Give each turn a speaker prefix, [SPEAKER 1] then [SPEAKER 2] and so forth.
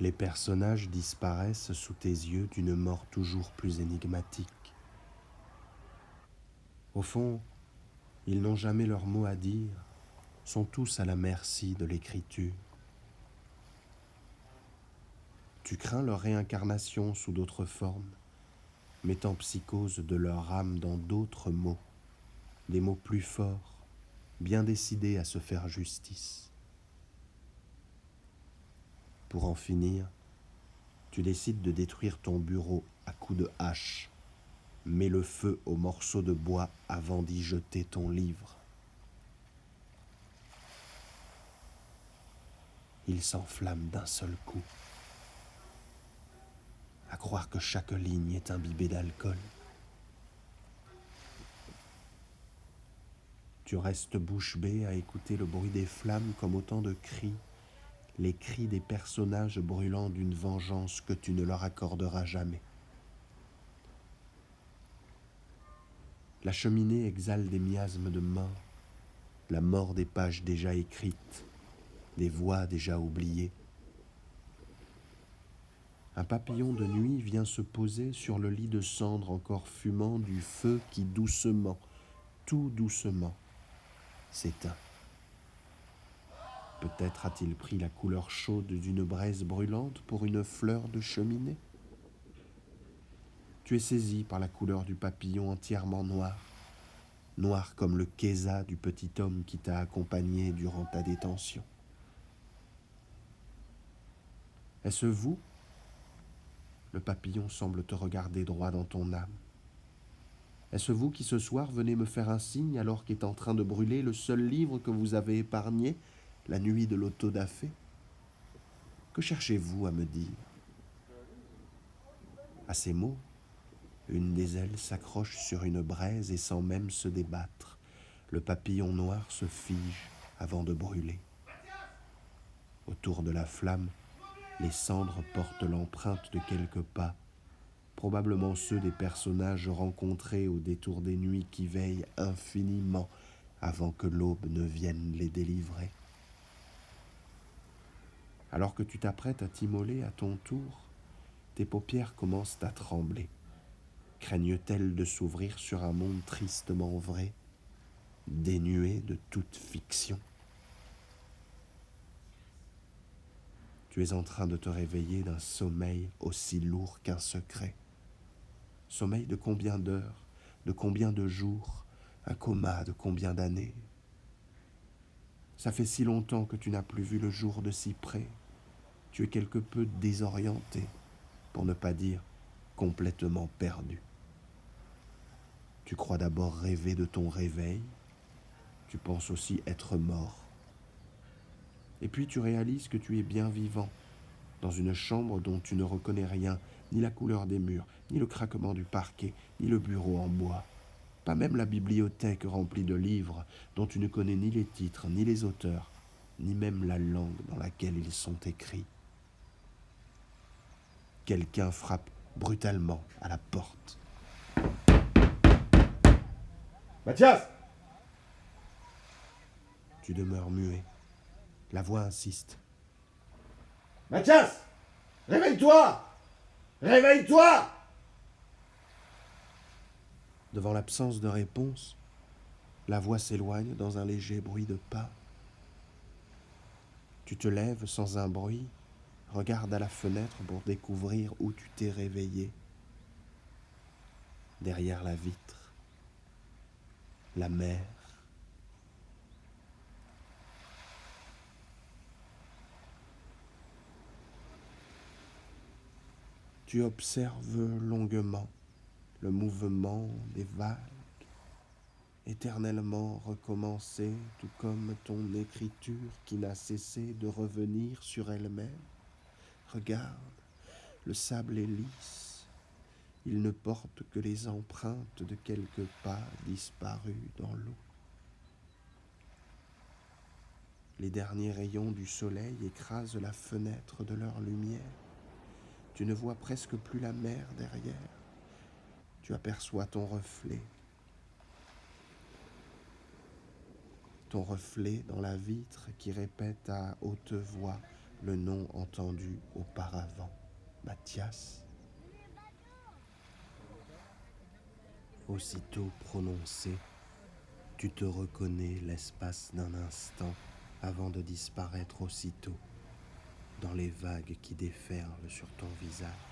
[SPEAKER 1] Les personnages disparaissent sous tes yeux d'une mort toujours plus énigmatique. Au fond, ils n'ont jamais leur mot à dire, sont tous à la merci de l'écriture. Tu crains leur réincarnation sous d'autres formes, mettant psychose de leur âme dans d'autres mots, des mots plus forts, bien décidés à se faire justice. Pour en finir, tu décides de détruire ton bureau à coups de hache. Mets le feu aux morceaux de bois avant d'y jeter ton livre. Il s'enflamme d'un seul coup. À croire que chaque ligne est imbibée d'alcool. Tu restes bouche bée à écouter le bruit des flammes comme autant de cris, les cris des personnages brûlant d'une vengeance que tu ne leur accorderas jamais. La cheminée exhale des miasmes de mort, la mort des pages déjà écrites, des voix déjà oubliées. Un papillon de nuit vient se poser sur le lit de cendres encore fumant du feu qui doucement, tout doucement, s'éteint. Peut-être a-t-il pris la couleur chaude d'une braise brûlante pour une fleur de cheminée. Tu es saisi par la couleur du papillon entièrement noir, noir comme le kéza du petit homme qui t'a accompagné durant ta détention. Est-ce vous ? Le papillon semble te regarder droit dans ton âme. Est-ce vous qui ce soir venez me faire un signe alors qu'est en train de brûler le seul livre que vous avez épargné, la nuit de l'auto-da-fé ? Que cherchez-vous à me dire ? À ces mots, une des ailes s'accroche sur une braise et sans même se débattre. Le papillon noir se fige avant de brûler. Autour de la flamme, les cendres portent l'empreinte de quelques pas, probablement ceux des personnages rencontrés au détour des nuits qui veillent infiniment avant que l'aube ne vienne les délivrer. Alors que tu t'apprêtes à t'immoler à ton tour, tes paupières commencent à trembler. Craignent-elles de s'ouvrir sur un monde tristement vrai, dénué de toute fiction ? Tu es en train de te réveiller d'un sommeil aussi lourd qu'un secret. Sommeil de combien d'heures, de combien de jours, un coma de combien d'années ? Ça fait si longtemps que tu n'as plus vu le jour de si près. Tu es quelque peu désorienté, pour ne pas dire complètement perdu. Tu crois d'abord rêver de ton réveil, tu penses aussi être mort. Et puis tu réalises que tu es bien vivant, dans une chambre dont tu ne reconnais rien, ni la couleur des murs, ni le craquement du parquet, ni le bureau en bois. Pas même la bibliothèque remplie de livres dont tu ne connais ni les titres, ni les auteurs, ni même la langue dans laquelle ils sont écrits. Quelqu'un frappe brutalement à la porte. Mathias ! Tu demeures muet. La voix insiste. Mathias ! Réveille-toi ! Réveille-toi ! Devant l'absence de réponse, la voix s'éloigne dans un léger bruit de pas. Tu te lèves sans un bruit, regardes à la fenêtre pour découvrir où tu t'es réveillé. Derrière la vitre, la mer. Tu observes longuement le mouvement des vagues, éternellement recommencé, tout comme ton écriture qui n'a cessé de revenir sur elle-même. Regarde, le sable est lisse, il ne porte que les empreintes de quelques pas disparus dans l'eau. Les derniers rayons du soleil écrasent la fenêtre de leur lumière. Tu ne vois presque plus la mer derrière. Tu aperçois ton reflet dans la vitre qui répète à haute voix le nom entendu auparavant, Mathias. Aussitôt prononcé, tu te reconnais l'espace d'un instant avant de disparaître aussitôt dans les vagues qui déferlent sur ton visage.